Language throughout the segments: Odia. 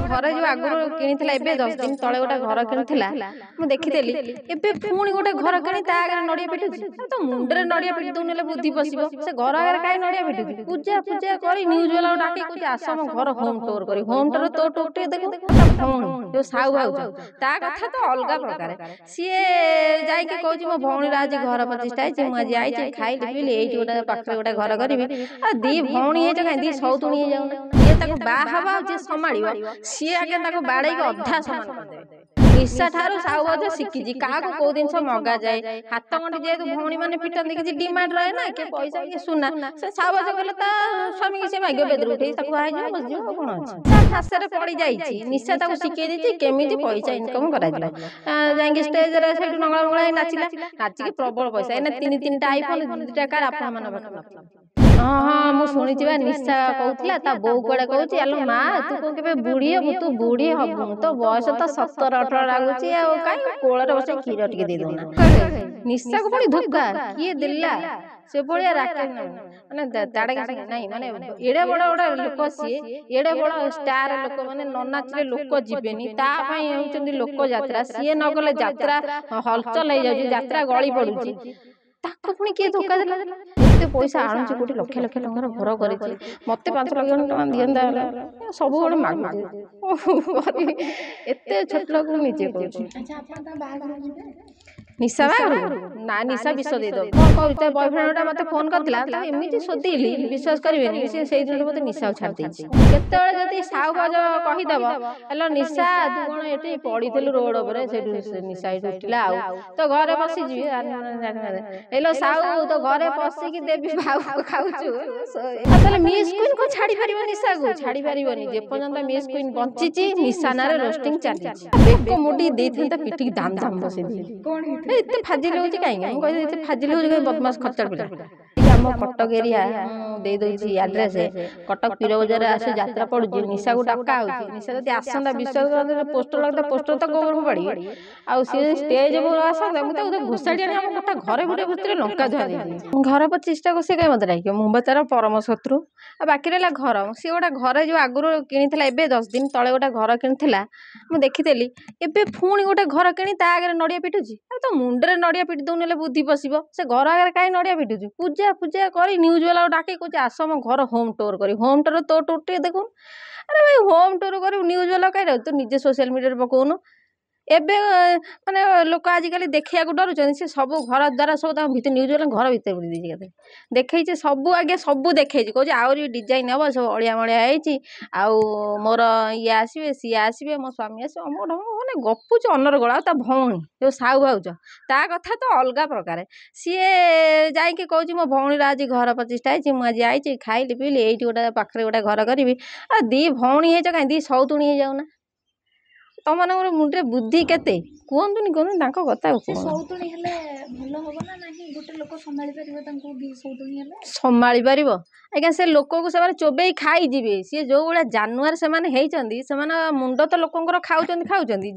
ଘରେ जो आगुरी किनी एबे 10 दिन तले गोटे घर किनी मु देखीदेली एबे पुणी गोटे घर किनी ता आगे नड़िया पिटुची तो मुंडरे नड़िया पिटी दउ नेले बुद्धि पसिबो से घर आगे काई नड़िया पिटुची पूजा पूजा करी न्यूज वाला डाकी कुछ आस हम घर होम टूर करी होम टूर तो टूटे देखो भौणी जो साहू भाऊ ता कथा तो अलग प्रकार सी जाई के कहूची मो भौणी आज घर प्रतिष्ठा है मु आज आई खाई पिली एठी गोटे पाखरे गोटे घर करी आ दी भौणी हे जगह दी सौतुणी हे जाउना ये ताको बा हवा जे संभाळिबो सी आगे ताको बाड़े के अधा समान कर देबे निशा ठारू साहू भाऊ शिखी क्या कौ दिन मगा जाए हाथ गंठी जेहेतु भौणी मैंने फिटती किसी डिमांड रहे ना कि पैसा कि सुना से साहू भाऊ कहले स्वामी की माग्य बेदर उठे बस कौन अच्छे फाशे पड़ जाइए निशा शिखई दी केमी पैसा इनकम कर स्टेज नंगला मंगला नाचिला नाचिकी प्रबल पैसा एना तीन तीन आईफोन दुटा कार आप हाँ हाँ मुझे शुणी निशा कहला बो कड़े कहूँ आलो माँ तू कौन के बुढ़ी हबू तू बुढ़ी हबू तो बयस तो 17-18 लगुच कहीं कोल बस क्षीर टे दे दौना निशा को पुणी धोखा किए दिला से भाया राकेश माने ताड़े नहीं माने एड़े बड़ बड़ लोक सी एड़े बड़ स्टार लोक माने न नाचले लोक जीवेनी लोक यात्रा सी न गले यात्रा हलचल हो जाए यात्रा गली पड़ुची ताको पुणी किए धोखा देला एते पैसा आणुची कोटी लक्ष लक्ष टंकार घर करिछि मते 5 लाख टका दियंदा सब गोटे मागु एते छोट लोक निजे कहूछि अच्छा आपन ता बाहागर जिबे निशा ना निशा विश्व दे दो कहते बॉयफ्रेंड मत फोन करता एमती सोधेली विश्वास करेंगे से दिन मत निशा छाड़ देती केत साहू भाज कहीदेव हेलो निशा तू कौन ये पड़ी रोड पर निशा उठला तो घरे बसीजी हेलो साहू तो घरे बसिकी देवी भाव खाऊ मिस क्वीन को छाड़ी पार निशा को छाड़ी पार जेपर्यंत मिस क्वीन बंची निशा ना रोस्टिंग चली मुड़ी देते पिटिक दाम दाम बस एते फाजिल होची काई हम कहि एते फाजिल होची काई बदमाश खच्चर पिला आम कटक एरिया दे दोची एड्रेस कटक पीर बजार आसे यात्रा पड़ुची निशा को डाका होची निशा जदी आसंदा विश्वास कर पोस्टर लगता पोस्टर तो गोबर को पड़ी आ सी स्टेज पर आसंदा मु तो घुसाड़ी आनी हम कटा घरे बुटे भीतर लंका धुआ दे घर पर चेष्टा को से काई मत राखियो मु बचार परम शत्रु आ बाकी रहला घर सी गोटा घर जो आगुरी किनी एबे 10 दिन तले गोटा घर किनी मु देखीदेली एबे पुणी गोटे घर किनी ता आगे नड़िया पिटुची तो मुंडरे नड़िया पिटी दउ नेले बुद्धि पसिबो से घर आगे काई नड़िया पिटुची पूजा पूजा करी न्यूज वाला डाकी कुछ आस हम घर होम टूर करी होम टूर तो टूटे देखो अरे भाई होम टूर कर न्यूज वाला कहीं तू निजे सोशल मीडिया पकाउनु एबे माने लोक आजिकल देखिया डरुचंदी से सब घर द्वारा सब भीतर न्यूज वाला घर भीतर बुड़ी दीजिए देखई सब आगे सब देखई कह आहरी डिजाइन हम सब अड़िया मड़िया है आउ मोर ये आसबे सी आसबे मो स्वामी आस मैंने गपुच अनर गला ता भौणी जो साहू भाउज ता कथा तो अलग प्रकार सी जाकि कहूँ मो भौणी आज घर प्रतिष्ठा है मुझे आई खाई पिली एठी गोटे पाखरे गोटे घर करी आ दी भौणी हे कहीं दी सौतुणी हे जाऊना तुम मुंडे बुद्धि केते कहतुनि कहतुनि कथा सौतुणी हेले भलो होबो ना नाही गोटे लोक संभाली परिबो तांको दी सौतुणी हेले संभाली परिबो आज्ञा से लोक को से चोबई खाई जीवे सी जो भाया जानवर से होती से मुंड तो लोकंर खाऊँ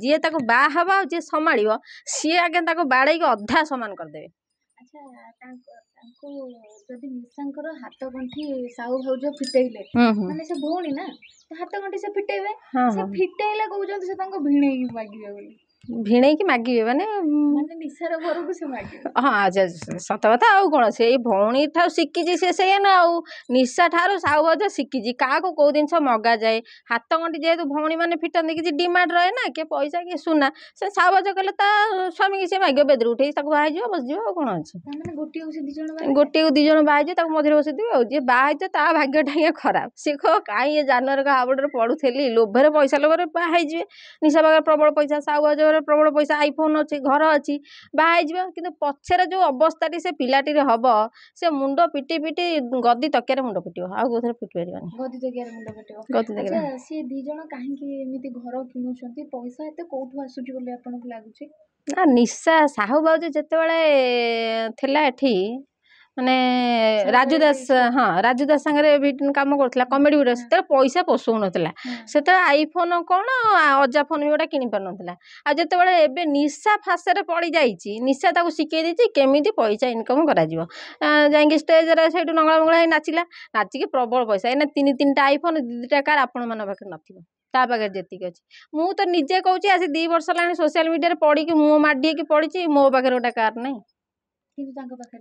जी ताको बा हवा जी संभाल सी आज्ञा बाड़े अधा सामान करदे अच्छा जदि निशांकर हाथ गंठी साहू भाउज फिटेइले माने से भौणी ना हाथ गंठी से फिटेइबे से फिटेइले कहउजन से तांको भिणै मागिबे बोली भिणै की मागिबे माने निशार घर को से मागिबे हां अच्छा सत कथा आ कोन से भौणी ठा शिखिजी से ना आ निशा ठारू साहू भाउज शिखिजी का को को दिन मगा जाए हाथ गंठी जेहेतु भौणी माने फिटती किसी डिमांड रहे ना कि पैसा कि सुना से साहू भाउज कहले स्वामी की माग्य बेदर उठे बाहर जाओ बस जाओ कौन अच्छे गोटे दी जन बाहर मझे बस जी बाहर ता भाग्यटा खराब सी कह कहीं जानवर का हाबड़े पड़ुली लोभर पैसा लोभर बाहर निशा पाखे प्रबल पैसा साहू भाउज प्रबल पैसा आईफोन अच्छी घर अच्छी बाहर कि पछरे जो अवस्था से पिलाटी हम से मुंड पिटी पिटी गदी तकिया मुंड पिट आउ कौन पिट पार गदी तकिया मुंड पिट सी दी जन कहीं घर किणुंट पैसा एत कौटू आसूची बोली आपन को लगुच ना निशा साहू भाउज जितेबाला एठी माने राजू दास हाँ राजू दास सांगे कम करथिला कॉमेडी वीडियो से पैसा पोसौ नथिला से आईफोन कौन अजा फोन भी गोटा किनि पार नथिला आ जेतेबेले एबे निशा फाशे रे पड़ी जाइछि निशा ताको शिखई देछि केमिति पैसा इनकम करा जिवो जाई स्टेज रे सेठु नंगला मंगला नाचिला नाचिकी प्रबल पैसा एना तीन तीन आईफोन दुटा कार आपण मन पाखे नथिबो ତା ପାଖରେ ଯେତିକି ଅଛି। ମୁଁ ତ ନିଜେ କହୁଛି ଆସି 2 ବର୍ଷ ହେଲାଣି ସୋସିଆଲ ମିଡ଼ିଆରେ ପଡ଼ିକି ମୁହଁ ମାଡ଼ି ହେଇକି ପଡ଼ିଛି, ମୋ ପାଖରେ ଗୋଟେ କାର ନାହିଁ। କିନ୍ତୁ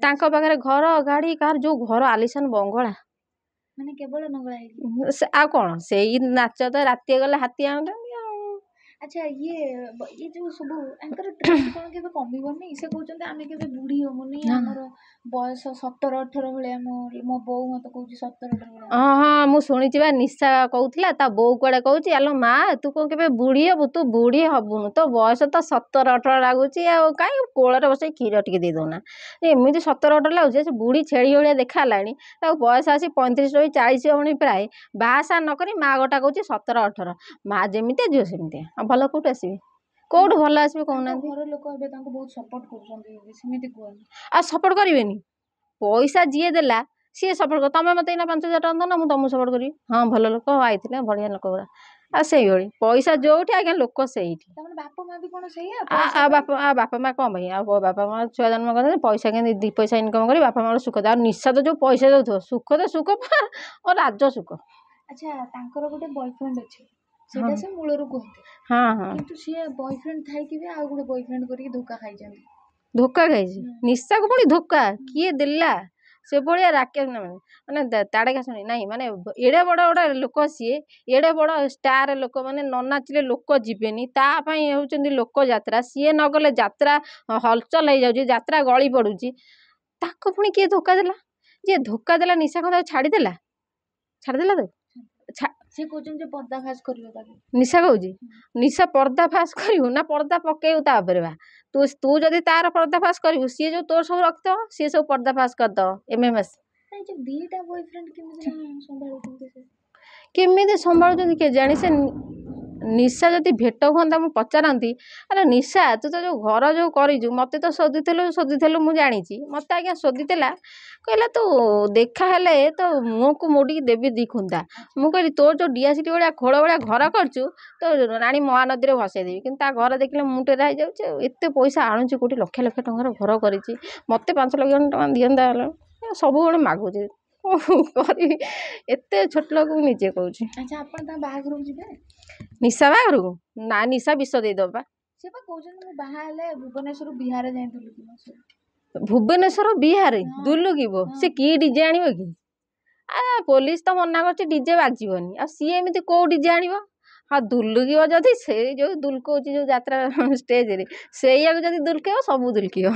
ତାଙ୍କ ପାଖରେ ଘର ଗାଡ଼ି, କାର, ଯୋଉ ଘର ଆଲିଶାନ ବଙ୍ଗଳା, ମାନେ କେବଳ ନଙ୍ଗଳା ହେଇକି। ଆଉ କଣ ସେଇ ନାଚ ତ ରାତି ଗଲେ ହାତୀ ଆଣୁଛନ୍ତି ଆଉ। ଆଚ୍ଛା ଇଏ ଯୋଉ ସବୁ ଆଙ୍କର ଟ୍ରେଣ୍ଡ କଣ କେବେ କମିବନି? ସେ କହୁଛନ୍ତି ଆମେ କେବେ ବୁଢୀ ହବୁନି, ଆମର ବୟସ 17-18 ଭଳିଆ। ମୋ ବୋଉ ମତେ କହୁଛି 17-18 ଭଳିଆ। ହଁ ହଁ ମୁଁ ଶୁଣିଛି ବା, ନିଶା କହୁଥିଲା ତା ବୋଉ କୁଆଡେ କହୁଛି, ଆଲୋ ମା ତୁ କଣ କେବେ ବୁଢୀ ହବୁ? ତୁ ବୁଢୀ ହବୁନୁ, ତୋ ବୟସ ତ 17-18 ଲାଗୁଛି, ଆଉ କାହିଁ କୋଳରେ ବସେଇ କ୍ଷୀର ଟିକେ ଦେଇଦଉନା। ଏମିତି 17-18 ଲାଗୁଛି, ସେ ବୁଢୀ ଛେଳି ଭଳିଆ ଦେଖା ହେଲାଣି, ତାକୁ ବୟସ ଆସି 35-40 ହବଣି ପ୍ରାୟ। ବାହାସାହା ନକରି ମା ଗୋଟା କହୁଛି 17-18। ମା ଯେମିତିଆ ଝିଅ ସେମିତିଆ, ଆଉ ଭଲ କୋଉଠୁ ଆସିବେ? କୋଉଠୁ ଭଲ ଆସିବେ କହୁନାହାନ୍ତି? ଘର ଲୋକ ଏବେ ତାଙ୍କୁ ବହୁତ ସପୋର୍ଟ କରୁଛନ୍ତି, ସେମିତି କୁହନ୍ତି। ଆଉ ସପୋର୍ଟ କରିବେନି? ପଇସା ଯିଏ ଦେଲା ସିଏ ସପୋର୍ଟ କର। ତମେ ମତେ ଏଇନା 5,000 ଟଙ୍କା ଦଉନ, ମୁଁ ତମକୁ ସପୋର୍ଟ କରିବି। ହଁ ଭଲ ଲୋକ ଆଇଥିଲେ, ବଢିଆ ଲୋକ ଗୁରା। ଆଉ ସେଇଭଳି ପଇସା ଯୋଉଠି ଆଜ୍ଞା ଲୋକ ସେଇଠି। ବାପା ମା ବି କଣ ସେଇଆ? ବାପା ମା କଣ ପାଇଁ? ଆଉ ବାପା ମା ଛୁଆ ଜନ୍ମ କରିଛନ୍ତି, ପଇସା କେମିତି 2 ପଇସା ଇନକମ କରି ବାପା ମାଙ୍କର ସୁଖ। ଆଉ ନିଶା ତ ଯୋଉ ପଇସା ଦଉଥିବ, ସୁଖ ତ ସୁଖ ଓ ରାଜ ସୁଖ। ଆଚ୍ଛା ତାଙ୍କର ଗୋଟେ ବୟଫ୍ରେଣ୍ଡ ଅଛି, ସେଇଟା ସେ ମୂଳରୁ କୁହନ୍ତି। କିନ୍ତୁ ସିଏ ବୟଫ୍ରେଣ୍ଡ ଥାଇକି ବି ଆଉ ଗୋଟେ ବୟଫ୍ରେଣ୍ଡ କରିକି ଧୋକା ଖାଇଛନ୍ତି। ଧୋକା ଖାଇଛି? ନିଶାକୁ ପୁଣି ଧୋକା କିଏ ଦେଲା? ସେଭଳିଆ ରାକେଶ ମାନେ ତାଡକା ଶୁଣି ନାଇଁ, ମାନେ ଏଡେ ବଡ ଗୋଟେ ଲୋକ, ସିଏ ଏଡେ ବଡ ଷ୍ଟାର ଲୋକ, ମାନେ ନ ନାଚିଲେ ଲୋକ ଯିବେନି, ତା ପାଇଁ ହେଉଛନ୍ତି ଲୋକ ଯାତ୍ରା। ସିଏ ନ ଗଲେ ଯାତ୍ରା ହଲଚଲ ହେଇଯାଉଛି, ଯାତ୍ରା ଗଳି ପଡୁଛି। ତାକୁ ପୁଣି କିଏ ଧୋକା ଦେଲା? ଯିଏ ଧୋକା ଦେଲା ନିଶା କଣ ତାକୁ ଛାଡିଦେଲା? ଛାଡିଦେଲା ତ? ସେ କହୁଛନ୍ତି ଯେ ପର୍ଦା ଫାସ କରିବ ତାକୁ। ନିଶା କହୁଛି ନିଶା ପର୍ଦା ଫାସ କରିବୁ ନା ପର୍ଦା ପକେଇବୁ ତା ଉପରେ ବା? ତୁ ଯଦି ତାର ପର୍ଦା ଫାସ କରିବୁ, ସିଏ ଯୋଉ ତୋର ସବୁ ରଖିଥିବ ସିଏ ସବୁ ପର୍ଦା ଫାସ କରିଦବ। MMS ଦିଟା ବୟଫ୍ରେଣ୍ଡ କେମିତି ସମ୍ଭାଳୁଛନ୍ତି? କେମିତି ସମ୍ଭାଳୁଛନ୍ତି କେଜାଣି? ସେ ନିଶା ଯଦି ଭେଟ ହୁଅନ୍ତା ମୁଁ ପଚାରନ୍ତି, ଆରେ ନିଶା ତୁ ତ ଯୋଉ ଘର ଯୋଉ କରିଛୁ, ମତେ ତ ଶୋଧିଥିଲୁ ମୁଁ ଜାଣିଛି। ମତେ ଆଜ୍ଞା ଶୋଧିଥିଲା, କହିଲା ତୁ ଦେଖାହେଲେ ତ ମୁହଁକୁ ମୋଡ଼ିକି ଦେବି 2 ଖୁନ୍ଦା। ମୁଁ କହିଲି ତୋର ଯୋଉ ଡିଆସିଟି ଭଳିଆ ଖୋଳ ଭଳିଆ ଘର କରିଛୁ, ତ ରାଣୀ ମହାନଦୀରେ ଭସେଇ ଦେବି। କିନ୍ତୁ ତା ଘର ଦେଖିଲେ ମୁଁ ଟେରା ହେଇଯାଉଛି। ଆଉ ଏତେ ପଇସା ଆଣୁଛି କୋଉଠି? ଲକ୍ଷ ଲକ୍ଷ ଟଙ୍କାର ଘର କରିଛି, ମତେ 5 ଲକ୍ଷ ଟଙ୍କା ଦିଅନ୍ତା ହେଲେ। ସବୁବେଳେ ମାଗୁଛି, କରିବି ଏତେ ଛୋଟ ଲୋକକୁ ନିଜେ କହୁଛି। ଆଚ୍ଛା ଆପଣ ତା ବାହାଘରକୁ ଯିବେ? ନିଶା ବାହାଘରକୁ? ନା, ନିଶା ବିଷ ଦେଇଦବା। ସେ ବା କହୁଛନ୍ତି ମୁଁ ବାହା ହେଲେ ଭୁବନେଶ୍ୱରରୁ ବିହାର ଯାଇ ଦୁଲୁକିବ। ଭୁବନେଶ୍ୱର ବିହାର ଦୁଲୁକିବ? ସେ କି ଡିଜେ ଆଣିବ କି? ପୋଲିସ ତ ମନା କରୁଛି ଡିଜେ ବାଜିବନି। ଆଉ ସିଏ ଏମିତି କୋଉ ଡିଜେ ଆଣିବ? ହଁ ଦୁଲୁକିବ ଯଦି ସେଇ ଯୋଉ ଦୁଲକଉଛି ଯୋଉ ଯାତ୍ରା ଷ୍ଟେଜରେ, ସେଇଆକୁ ଯଦି ଦୁଲକେଇବ ସବୁ ଦୁଲକିବ।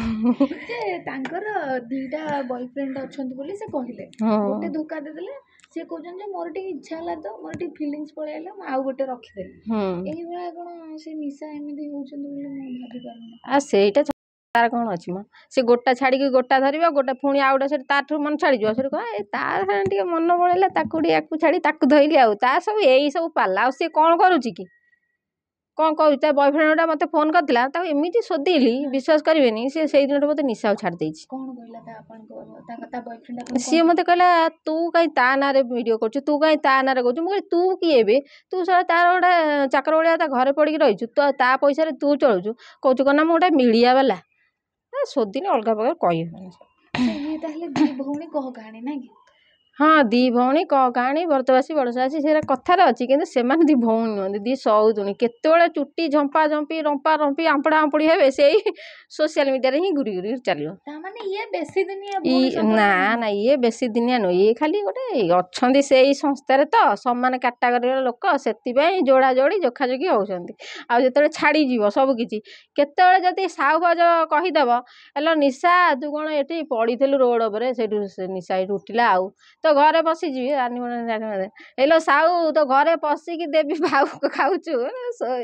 ତାଙ୍କର 2ଟା ବୟଫ୍ରେଣ୍ଡ ଅଛନ୍ତି ବୋଲି ସେ କହିଲେ, ଗୋଟେ ଧୋକା ଦେଇଦେଲେ। ସିଏ କହୁଛନ୍ତି ଯେ ମୋର ଟିକେ ଇଚ୍ଛା ହେଲା ତ, ମୋର ଟିକେ ଫିଲିଙ୍ଗସ ପଳେଇଲା, ମୁଁ ଆଉ ଗୋଟେ ରଖିଦେଲି। ଏଇଭଳିଆ କଣ ସେ ନିଶା ଏମିତି ହଉଛନ୍ତି ବୋଲି ମୁଁ ଭାବି ପାରୁନି। ସେଇଟା ତାର କଣ ଅଛି ମ? ସେ ଗୋଟା ଛାଡିକି ଗୋଟା ଧରିବ, ଗୋଟେ ପୁଣି ଆଉ ଗୋଟେ ସେଠି ତାଠୁ ମନ ଛାଡିଯିବ। ସେଠୁ କହ ତାର ଟିକେ ମନ ବଳେଇଲା, ତାକୁ ଟିକେ ୟାକୁ ଛାଡି ତାକୁ ଧଇଲି। ଆଉ ତା ସବୁ ଏଇ ସବୁ ପାଲା। ଆଉ ସିଏ କଣ କରୁଛି କି? କଣ କହୁଛି? ତା ବୟଫ୍ରେଣ୍ଡଟା ମତେ ଫୋନ କରିଥିଲା, ତାକୁ ଏମିତି ଶୋଧିଲି ବିଶ୍ୱାସ କରିବେନି। ସେ ସେଇ ଦିନଠୁ ମତେ ନିଶା ଛାଡି ଦେଇଛି। କଣ କହିଲା ତା ବୟଫ୍ରେଣ୍ଡ? ସିଏ ମତେ କହିଲା ତୁ କାହିଁ ତା ନାଁରେ ଭିଡିଓ କରୁଛୁ, ତୁ କାହିଁ ତା ନାଁରେ କରୁଛୁ। ମୁଁ କହିଲି ତୁ କିଏ ବେ? ତୁ ତାର ଗୋଟେ ଚାକର ଭଳିଆ ତା ଘରେ ପଡିକି ରହିଛୁ, ତ ତା ପଇସାରେ ତୁ ଚଳୁଛୁ। କହୁଛୁ କଣ ନା ମୁଁ ଗୋଟେ ମିଳିଆ ବାଲା। ଶୋଧିନି ଅଲଗା ପ୍ରକାର କହିବନି। ତାହେଲେ 2 ଭଉଣୀ କହ କାହାଣୀ ନାଇଁ କି? ହଁ 2 ଭଉଣୀ କହ କାହାଣୀ, ବରତବାସୀ ବଡ଼ସାସୀ, ସେଟା କଥାରେ ଅଛି। କିନ୍ତୁ ସେମାନେ 2 ଭଉଣୀ ନୁହନ୍ତି, 2 ସଉତୁଣୀ। କେତେବେଳେ ଚୁଟି ଝମ୍ପା ଝମ୍ପି ରମ୍ପା ରମ୍ପି ଆମ୍ପଡା ଆମ୍ପୁଡି ହେବେ, ସେଇ ସୋସିଆଲ ମିଡ଼ିଆରେ ହିଁ ଘୁରି ଘୁରି ଚାଲିବ। ତାମାନେ ଇଏ ବେଶୀ ଦିନିଆ ନା ଇଏ ବେଶୀ ଦିନିଆ ନୁହେଁ। ଇଏ ଖାଲି ଗୋଟେ ଅଛନ୍ତି ସେଇ ସଂସ୍ଥାରେ ତ ସମାନ କାଟାଗୋରୀର ଲୋକ, ସେଥିପାଇଁ ଯୋଡା ଯୋଡି ଯୋଖାଯୋଖି ହଉଛନ୍ତି। ଆଉ ଯେତେବେଳେ ଛାଡିଯିବ ସବୁ କିଛି, କେତେବେଳେ ଯଦି ସାହୁ ଭାଉଜ କହିଦବ ହେଲୋ ନିଶା ତୁ କଣ ଏଠି ପଡିଥିଲୁ ରୋଡ ଉପରେ, ସେଇଠୁ ନିଶା ଏଇଠୁ ଉଠିଲା, ଆଉ ତ ଘରେ ପଶିଯିବି। ହେଲୋ ସାହୁ ତ ଘରେ ପଶିକି ଦେବି ଭାଉ ଖାଉଛୁ।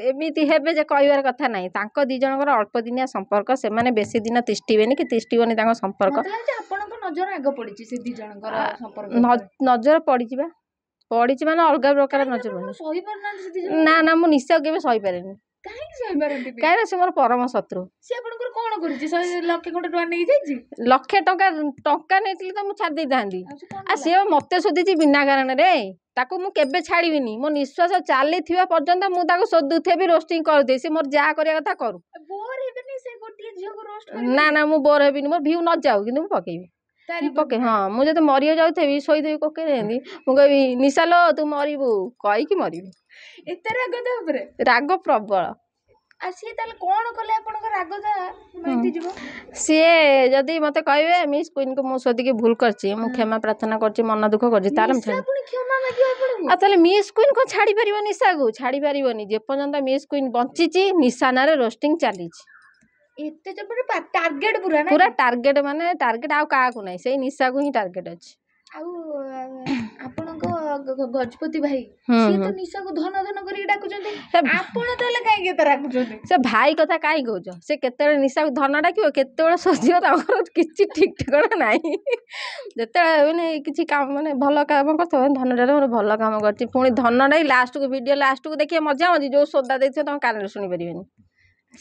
ଏମିତି ହେବେ ଯେ କହିବାର କଥା ନାହିଁ। ତାଙ୍କ 2 ଜଣଙ୍କର ଅଳ୍ପ ଦିନିଆ ସମ୍ପର୍କ, ସେମାନେ ବେଶୀ ଦିନ ତିଷ୍ଠିବେନି କି ତିଷ୍ଠିବନି ତାଙ୍କ ସମ୍ପର୍କ। ଆପଣଙ୍କ ନଜର ଆଗ ପଡିଛି ସେ 2 ଜଣଙ୍କର ସମ୍ପର୍କ? ନଜର ପଡିଛି ବା, ପଡିଛି ମାନେ ଅଲଗା ପ୍ରକାର ନଜର ପଡିଛି। ନା ମୁଁ ନିଶାକୁ କେବେ ସହିପାରେନି। କାହିଁକି ସହିପାରନ୍ତି? କାହିଁକି? ସେ ମୋର ପରମ ଶତ୍ରୁ। ସେ ଆପଣଙ୍କର କଣ କରୁଛି? 100 ଲକ୍ଷ ଟଙ୍କା ନେଇକି ଯାଇଛି? ଲକ୍ଷେ ଟଙ୍କା ନେଇଥିଲି ତ ମୁଁ ଛାଡି ଦେଇଥାନ୍ତି। ସିଏ ମତେ ଶୋଧିଛି ବିନା କାରଣରେ। ତାକୁ ମୁଁ କେବେ ଛାଡିବିନି। ମୋ ନିଶ୍ୱାସ ଚାଲିଥିବା ପର୍ଯ୍ୟନ୍ତ ମୁଁ ତାକୁ ଶୋଧୁଥିବି, ରୋଷ୍ଟିଂ କରୁଥିବି। ସେ ମୋର ଯାହା କରିବା କଥା କରୁ। ନା ମୁଁ ବୋର ହେବିନି। ମୋର ଭିଉ ନ ଯାଉ, କିନ୍ତୁ ମୁଁ ପକେଇବି। ହଁ ମୁଁ ଯଦି ମରିବାକୁ ଯାଉଥିବି, ଶୋଇଥିବି କୋକେଇରେ ଏମିତି, ମୁଁ କହିବି ନିଶା ଲୋ ତୁ ମରିବୁ, କହିକି ମରିବି। ଏତେ ରାଗ ତା ଉପରେ? ରାଗ ପ୍ରବଳ। ଆଉ ସିଏ ତାହେଲେ କଣ କଲେ ଆପଣଙ୍କ ରାଗଟା ମେଣ୍ଟିଯିବ? ସିଏ ଯଦି ମତେ କହିବେ ମିସ୍ କୁଇନକୁ ମୁଁ ସୋଦିକି ଭୁଲ କରିଛି, ମୁଁ କ୍ଷମା ପ୍ରାର୍ଥନା କରୁଛି, ମନ ଦୁଃଖ କରୁଛି, ତାହେଲେ ମୁଁ ଛାଡ଼ି। ପୁଣି କ୍ଷମା ମାଗିବ ଆପଣଙ୍କୁ? ଆଉ ତାହେଲେ ମିସ୍ କୁଇନ କଣ ଛାଡ଼ି ପାରିବ ନିଶାକୁ? ଛାଡ଼ି ପାରିବନି। ଯେପର୍ଯ୍ୟନ୍ତ ମିସ୍ କୁଇନ ବଞ୍ଚିଛି ନିଶା ନାଁରେ ରୋଷ୍ଟିଂ ଚାଲିଛି। ଏତେ ଜବର ଟାର୍ଗେଟ ପୁରା ନା? ପୁରା ଟାର୍ଗେଟ, ମାନେ ଟାର୍ଗେଟ ଆଉ କାହାକୁ ନାହିଁ, ସେଇ ନିଶାକୁ ହିଁ ଟାର୍ଗେଟ ଅଛି। ଆଉ ଆପଣଙ୍କ ଗଜପତି ଭାଇ ସିଏ ତ ନିଶାକୁ ଧନ ଧନ କରିକି ଡାକୁଛନ୍ତି, ଆପଣ ତାହେଲେ କାହିଁକି ଏତେ ରାଗୁଛନ୍ତି? ସେ ଭାଇ କଥା କାହିଁ କହୁଛ? ସେ କେତେବେଳେ ନିଶାକୁ ଧନ ଡାକିବ, କେତେବେଳେ ସଜିବ, ତାଙ୍କର କିଛି ଠିକ ଠିକଣା ନାହିଁ। ଯେତେବେଳେ ମାନେ କିଛି କାମ, ମାନେ ଭଲ କାମ କରିଥିବ, ଧନଟାରେ ମୋର ଭଲ କାମ କରିଛି, ପୁଣି ଧନ ଡାକି ଲାଷ୍ଟକୁ ଭିଡ଼ିଓ ଲାଷ୍ଟକୁ ଦେଖିବେ ମଜା ମଜି, ଯୋଉ ସୋଦା ଦେଇଥିବ ତମ କାନରେ ଶୁଣିପାରିବେନି।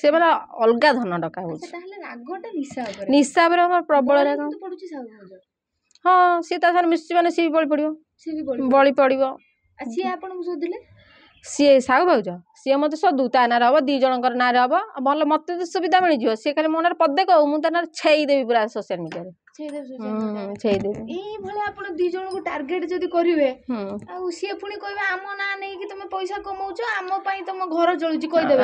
ସେ ମାନେ ଅଲଗା ଧନ ଡକା ହଉଛି। ତାହେଲେ ରାଗଟା ନିଶା ଉପରେ? ନିଶା ଉପରେ ଆମର ପ୍ରବଳ ରାଗ। ପଡୁଛି ସାହୁ ଭାଉଜ। ହଁ, ସିଏ ତା ସାଙ୍ଗରେ ମିଶିଛି ମାନେ ସିଏ ବି ବଳି ପଡ଼ିବ। ସିଏ ବି ବଳି ପଡ଼ିବ। ସିଏ ଆପଣଙ୍କୁ ଶୋଧିଲେ? ସିଏ ସାହୁ ଭାଉଜ ସିଏ ମତେ ସୋଦୁ, ତା ନାଁରେ ହବ, ଦି ଜଣଙ୍କର ନାଁରେ ହବ, ଭଲ ମତେ ତ ସୁବିଧା ମିଳିଯିବ। ସିଏ ଖାଲି ମୋ ନାଁରେ ପଦେ କହୁ, ମୁଁ ତା ନାଁରେ ଛେଇଦେବି ପୁରା ସୋସିଆଲ ମିଡ଼ିଆରେ। ଛେଇଦେବି। ଏଇଭଳିଆ ଆପଣ ଦି ଜଣଙ୍କୁ ଟାର୍ଗେଟ ଯଦି କରିବେ, ଆଉ ସିଏ ପୁଣି କହିବେ ଆମ ନାଁ ନେଇକି ତମେ ପଇସା କମଉଛ, ଆମ ପାଇଁ ତମ ଘର ଚଳୁଛି କହିଦେବେ।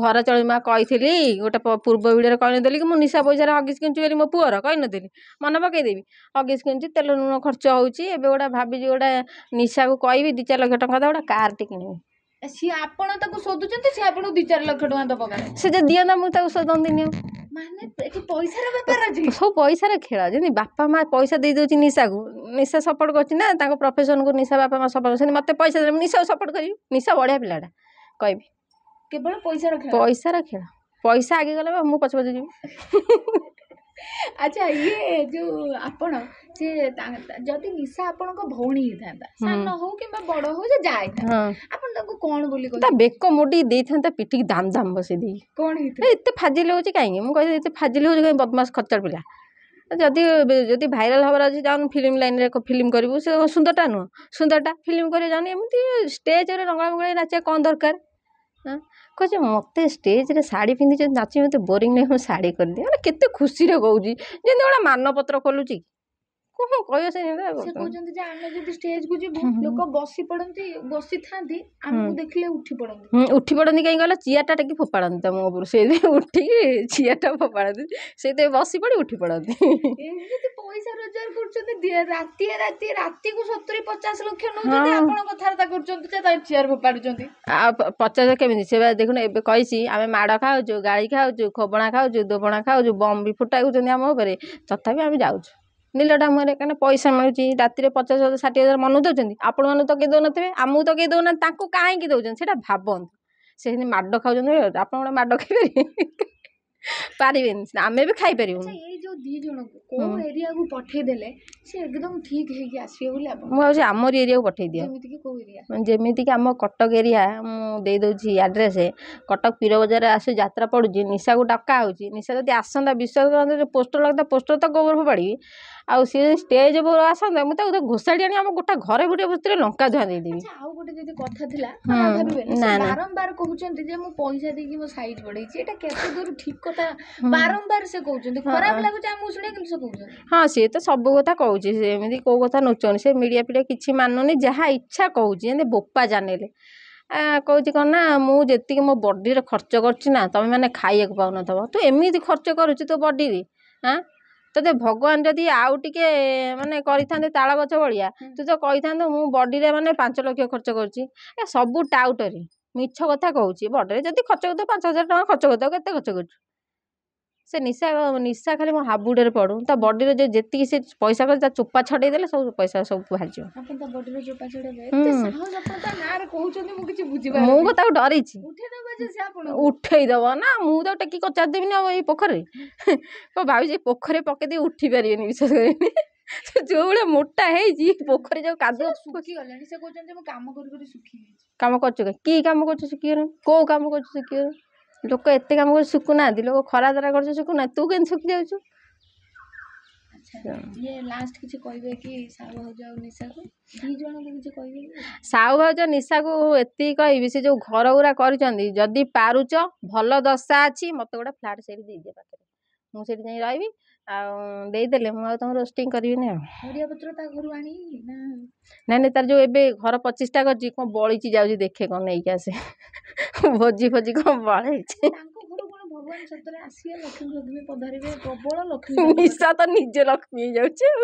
ଘର ଚଳି ମା କହିଥିଲି, ଗୋଟେ ପୂର୍ବ ଭିଡ଼ିଓରେ କହିନଥିଲି କି ମୁଁ ନିଶା ପଇସାରେ ହଗିସ୍ କିଣୁଛି ବୋଲି, ମୋ ପୁଅର କହିନଥିଲି? ମନେ ପକେଇଦେବି। ହଗିସ୍ କିଣୁଛି, ତେଲ ଲୁଣ ଖର୍ଚ୍ଚ ହଉଛି, ଏବେ ଗୋଟେ ଭାବିଛି ଗୋଟେ ନିଶାକୁ କହିବି 2-4 ଲକ୍ଷ ଟଙ୍କା ଦବ, ଗୋଟେ କାରଟେ କିଣିବି। ସିଏ ଆପଣ ତାକୁ ଶୋଧୁଛନ୍ତି, ସିଏ ଆପଣଙ୍କୁ 2-4 ଲକ୍ଷ ଟଙ୍କା ଦବ? ସେ ଯେ ଦିଅନ୍ତା ମୁଁ ତାକୁ ଶୋଧନ୍ତିନି। ମାନେ ଏଠି ପଇସାର ବେପାର ଅଛି? ସବୁ ପଇସାର ଖେଳ। ଯେମିତି ବାପା ମା ପଇସା ଦେଇ ଦଉଛି ନିଶାକୁ, ନିଶା ସପୋର୍ଟ କରୁଛି ନା ତାଙ୍କ ପ୍ରଫେସନକୁ, ନିଶା ବାପା ମା ସପୋର୍ଟ, ସେମିତି ମତେ ପଇସା ଦେଲେ ମୁଁ ନିଶାକୁ ସପୋର୍ଟ କରିବି। ନିଶା ବଢିଆ ପିଲାଟା କହିବି। କେବଳ ପଇସାର ଖେଳ? ପଇସାର ଖେଳ। ପଇସା ଆଗେ ଗଲେ ମୁଁ ପଛେ ପଛେ ଯିବି। ଆଚ୍ଛା, ଇଏ ଯୋଉ ଆପଣ ସେ ଯଦି ନିଶା ଆପଣଙ୍କ ଭଉଣୀ ହେଇଥାନ୍ତା, ସାନ ହଉ କିମ୍ବା ବଡ ହଉ, ସେ ଯାହା ହେଇଥାନ୍ତା, ଆପଣ ତାକୁ କଣ ବୋଲି କହିବେ? ତା ବେକ ମୋଡିକି ଦେଇଥାନ୍ତା ପିଠିକି ଦାମ ଦାମ ବସେଇ ଦେଇକି। କଣ ହେଇଥିଲା? ଏତେ ଫାଜିଲ ହଉଛି କାହିଁକି? ମୁଁ କହିଲି ଏତେ ଫାଜିଲ ହଉଛି କାହିଁକି, ବଦମାସ ଖଚ୍ଚର ପିଲା। ଯଦି ଭାଇରାଲ ହବାର ଅଛି, ଯାଉନୁ ଫିଲ୍ମ ଲାଇନରେ ଫିଲ୍ମ କରିବୁ। ସେ ସୁନ୍ଦରଟା ନୁହଁ, ସୁନ୍ଦରଟା ଫିଲ୍ମ କରି ଯାଉନି, ଏମିତି ଷ୍ଟେଜରେ ରଙ୍ଗଳା ମଙ୍ଗଳା ନାଚିବା କଣ ଦରକାର? କହୁଛି ମତେ ଷ୍ଟେଜରେ ଶାଢ଼ୀ ପିନ୍ଧି ଯଦି ନାଚି ମତେ ବୋରିଂ ନାହିଁ, ମୁଁ ଶାଢ଼ୀ କରିଦିଏ। ମାନେ କେତେ ଖୁସିରେ କହୁଛି, ଯେମିତି ଗୋଟେ ମାନପତ୍ର ଖୋଲୁଛି। କଣ କହିବ? ସେ କହୁଛନ୍ତି ଯେ ଆମେ ଯଦି ଷ୍ଟେଜକୁ ଯିବୁ, ଲୋକ ବସିଥାନ୍ତି, ଆମକୁ ଦେଖିଲେ ଉଠି ପଡନ୍ତି। ଉଠି ପଡନ୍ତି କାହିଁକି କହିଲ? ଚିଆରଟା ଟେକି ଫୋପାଡନ୍ତି ତମ ଉପରୁ, ସେଇଥିପାଇଁ ଉଠିକି ଚିଆରଟା ଫୋପାଡନ୍ତି, ସେଇଥିପାଇଁ ବସି ପଡି ଉଠି ପଡନ୍ତି। ଏମିତି ପଇସା ରୋଜଗାର କରୁଛନ୍ତି, ରାତିକୁ 70-50 ଲକ୍ଷ ନଉଛନ୍ତି, ଆପଣ କଥାବାର୍ତ୍ତା କରୁଛନ୍ତି ଯେ ତାଙ୍କ ଚିଆର ଫୋପାଡୁଛନ୍ତି। ଆଉ 50 କେମିତି? ସେ ଦେଖୁନ ଏବେ କହିଛି ଆମେ ମାଡ଼ ଖାଉଛୁ, ଗାଳି ଖାଉଛୁ, ଖୋବଣା ଖାଉଛୁ, ଦୋବଣା ଖାଉଛୁ, ବମ୍ ବି ଫୁଟାଉଛନ୍ତି ଆମ ଉପରେ, ତଥାପି ଆମେ ଯାଉଛୁ ନିଲଟା ମୁହଁରେ, କାରଣ ପଇସା ମିଳୁଛି। ରାତିରେ 50,000-60,000 ମନକୁ ଦଉଛନ୍ତି, ଆପଣମାନଙ୍କୁ ତ କେହି ଦଉନଥିବେ, ଆମକୁ ତ କେହି ଦଉନାହାନ୍ତି, ତାଙ୍କୁ କାହିଁକି ଦଉଛନ୍ତି ସେଇଟା ଭାବନ୍ତୁ। ସେ ସେମିତି ମାଡ଼ ଖାଉଛନ୍ତି, ଆପଣ ଗୋଟେ ମାଡ଼ ଖାଇପାରିବେ? ପାରିବେନି। ଆମେ ବି ଖାଇପାରିବୁନି। ଏଇ ଯୋଉ ଦି ଜଣଙ୍କୁ କୋଉ ଏରିଆକୁ ପଠେଇଦେଲେ ସେ ଏକଦମ ଠିକ ହେଇକି ଆସିବେ ବୋଲି ଆପଣ? ମୁଁ ଭାବୁଛି ଆମରି ଏରିଆକୁ ପଠେଇ ଦିଅ। ଯେମିତିକି କୋଉ ଏରିଆ? ଯେମିତିକି ଆମ କଟକ ଏରିଆ, ମୁଁ ଦେଇଦେଉଛି ଆଡ୍ରେସ। କଟକ ପୀର ବଜାରରେ ଆସି ଯାତ୍ରା ପଡୁଛି, ନିଶାକୁ ଡକା ହେଉଛି। ନିଶା ଯଦି ଆସନ୍ତା, ବିଶ୍ୱାସ କରନ୍ତୁ, ପୋଷ୍ଟର ଲାଗିଲା, ପୋଷ୍ଟର ତ ଗୋବର ଫୋପାଡ଼ିବି। ଆଉ ସିଏ ଷ୍ଟେଜ ଉପରେ ଆସନ୍ତା, ମୁଁ ତାକୁ ଘୋଷାଡ଼ି ଆଣି ଆମ ଗୋଟା ଘରେ ଗୋଟେ ଭିତରେ ଲଙ୍କା ଧୁଆ ଦେଇଦେବି। ଆଉ ଗୋଟେ ଯଦି କଥା ଥିଲା, ବାରମ୍ବାର କହୁଛନ୍ତି ଯେ ମୁଁ ପଇସା ଦେଇକି ମୋ ସାଇଜ ବଢେଇଛି, ଏଇଟା କେତେ ଦୂର ଠିକ କଥା? ବାରମ୍ବାର ସେ କହୁଛନ୍ତି, ଖରାପ ଲାଗୁଛି ଆମକୁ ଶୁଣିବାକୁ, କିନ୍ତୁ ସେ କହୁଛନ୍ତି। ହଁ, ସିଏ ତ ସବୁ କଥା କହୁଛି, ସେ ଏମିତି କୋଉ କଥା ନୁଚଉନି। ସେ ମିଡ଼ିଆ ଫିଡ଼ିଆ କିଛି ମାନୁନି, ଯାହା ଇଚ୍ଛା କହୁଛି, ଯେମିତି ବୋପା ଚ୍ୟାନେଲ। କହୁଛି କ'ଣ ନା, ମୁଁ ଯେତିକି ମୋ ବଡ଼ିରେ ଖର୍ଚ୍ଚ କରୁଛି ନା, ତମେ ମାନେ ଖାଇବାକୁ ପାଉନଥିବ। ତୁ ଏମିତି ଖର୍ଚ୍ଚ କରୁଛୁ ତୋ ବଡ଼ିରେ, ତୋତେ ଭଗବାନ ଯଦି ଆଉ ଟିକେ ମାନେ କରିଥାନ୍ତେ ତାଳ ଗଛ ଭଳିଆ, ତୁ ତ କହିଥାନ୍ତୁ ମୁଁ ବଡ଼ିରେ ମାନେ 5 ଲକ୍ଷ ଖର୍ଚ୍ଚ କରୁଛି। ସବୁ ଟାଉଟରି, ମିଛ କଥା କହୁଛି। ବଡ଼ିରେ ଯଦି ଖର୍ଚ୍ଚ କରୁଥିବ 5,000 ଟଙ୍କା ଖର୍ଚ୍ଚ କରୁଥିବ, କେତେ ଖର୍ଚ୍ଚ କରୁଛୁ? ସେ ନିଶା ଖାଲି ମୋ ହାବୁଡ଼ରେ ପଡୁ, ତା ବଡ଼ିରେ ଯେତିକି ସେ ପଇସା କରୁଛି, ତା ଚୋପା ଛଡ଼େଇ ଦେଲେ ସବୁ ପଇସା ସବୁ ବାହାରିଯିବ। ଆପଣ ତା ବଡ଼ିରେ ଚୋପା ଛଡ଼େଇବେ? ଏତେ ସାହସ ଆପଣ ତା ନାଁରେ କହୁଛନ୍ତି, ମୁଁ କିଛି ବୁଝିପାରୁନି। ମୁଁ ତାକୁ ଡରିଛି। ଉଠେଇଦବ ଯେ ସେ ଆପଣଙ୍କୁ? ଉଠେଇଦବ ନା, ମୁଁ ତାକୁ ଟେକି କଚାରି ଦେବିନି ଆଉ ଏଇ ପୋଖରୀରେ। କଣ ଭାବୁଛି ପୋଖରୀରେ ପକେଇ ଦେଇ ଉଠି ପାରିବେନି, ବିଶ୍ୱାସ କରିବେନି। ସେ ଯୋଉ ଭଳିଆ ମୋଟା ହେଇଛି, ପୋଖରୀ ଯୋଉ କାଦୁଅ ଶୁଖିଗଲାଣି। ସେ କହୁଛନ୍ତି ମୁଁ କାମ କରି କରି ଶୁଖିଯାଇଛି। କାମ କରୁଛୁ କି କାମ କରୁଛୁ ଶୁଖିଗଲାଣି? କୋଉ କାମ କରୁଛୁ ଶୁଖିଗଲାଣି? ଲୋକ ଏତେ କାମ କରି ଶୁଖୁନାହାନ୍ତି, ଲୋକ ଖରା ତରା କରୁଛୁ ଶୁଖୁନାହାନ୍ତି, ତୁ କେମିତି ଶୁଖି ଯାଉଛୁ? ଇଏ ଲାଷ୍ଟ କିଛି କହିବେ କି ସାହୁ ଭାଉଜ ଆଉ ନିଶାକୁ? ଦି ଜଣଙ୍କୁ କିଛି କହିବେ କି? ସାହୁ ଭାଉଜ ନିଶାକୁ ଏତିକି କହିବି, ସେ ଯୋଉ ଘର ଗୁରା କରିଛନ୍ତି, ଯଦି ପାରୁଛ, ଭଲ ଦଶା ଅଛି, ମତେ ଗୋଟେ ଫ୍ଲାଟ୍ ସେଇଠି ଦେଇଦିଅ ପାଖରେ। ମୁଁ ସେଠି ଯାଇ ରହିବି ଆଉ ଦେଇଦେଲେ ମୁଁ ଆଉ ତମକୁ ରୋଷ୍ଟିଂ କରିବିନି ଆଉ। ନଡ଼ିଆ ପତ୍ର ତା ଘରୁ ଆଣି ନା ନାଇଁ ତାର ଯୋଉ ଏବେ ଘର 25ଟା କରିଛି କଣ ବଳିଛି ଯାଉଛି ଦେଖେ କଣ ନେଇକି ଆସେ ଭୋଜି ଫୋଜି କଣ ବଳେଇଛି। ତାଙ୍କ ଘରୁ କଣ ଭଗବାନ ସତରେ ଆସିବେ ଲକ୍ଷ୍ମୀ ଲକ୍ଷ୍ମୀ ପଧାରିବେ ପ୍ରବଳ ଲକ୍ଷ୍ମୀ ନିଶା ତ ନିଜେ ଲକ୍ଷ୍ମୀ ହେଇଯାଉଛି ଆଉ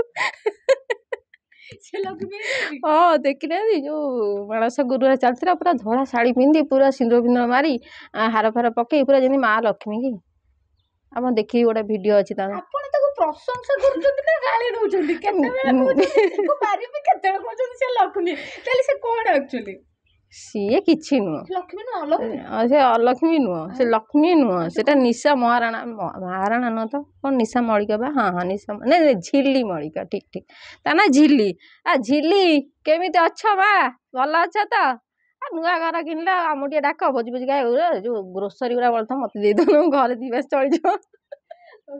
ସେ ଲକ୍ଷ୍ମୀ ହେଇଯାଉଛି। ହଁ ଦେଖିନାହାନ୍ତି ଯୋଉ ମାଣସ ଗୁରୁବାର ଚାଲିଥିଲା ପୁରା ଧଳା ଶାଢୀ ପିନ୍ଧି ପୁରା ସିନ୍ଦୁର ଫିନ୍ଦୁର ମାରି ହାର ଫାର ପକେଇ ପୁରା ଯେମିତି ମା ଲକ୍ଷ୍ମୀ କି। ଆପଣ ଦେଖିକି ଗୋଟେ ଭିଡିଓ ଅଛି ତାର। ଆପଣ ତାକୁ ପ୍ରଶଂସା କରୁଛନ୍ତି ନା ଗାଳି ଦଉଛନ୍ତି? କେତେବେଳେ କହୁଛନ୍ତି ତାକୁ ମାରିବି, କେତେବେଳେ କହୁଛନ୍ତି ସେ ଲକ୍ଷ୍ମୀ। ତାହେଲେ ସେ କଣ ଆକ୍ଚୁଆଲି? ସିଏ କିଛି ନୁହଁ, ଲକ୍ଷ୍ମୀ ନୁହଁ ଅଲକ୍ଷ୍ମୀ। ସେ ଅଲକ୍ଷ୍ମୀ ନୁହଁ, ସେ ଲକ୍ଷ୍ମୀ ନୁହଁ, ସେଟା ନିଶା ମହାରାଣା। ମହାରାଣା ନୁହଁ ତ କଣ ନିଶା ମଳିକା ବା। ହଁ ହଁ ନିଶା ନାଇଁ ଝିଲି ମଳିକା, ଠିକ ଠିକ ତା ନା ଝିଲି। ଝିଲି କେମିତି ଅଛ ମା? ଭଲ ଅଛ ତ? ନୂଆ ଘର କିଣିଲା ଆମକୁ ଟିକେ ଡାକ ଭୋଜି ଭୋଜି ଖାଇବା। ଯୋଉ ଗ୍ରୋସରୀ ଗୁଡା ବଳିଥିବ ମତେ ଦେଇଦଉନ, ଘରେ ଦି ମାସ ଚଳିଯିବ।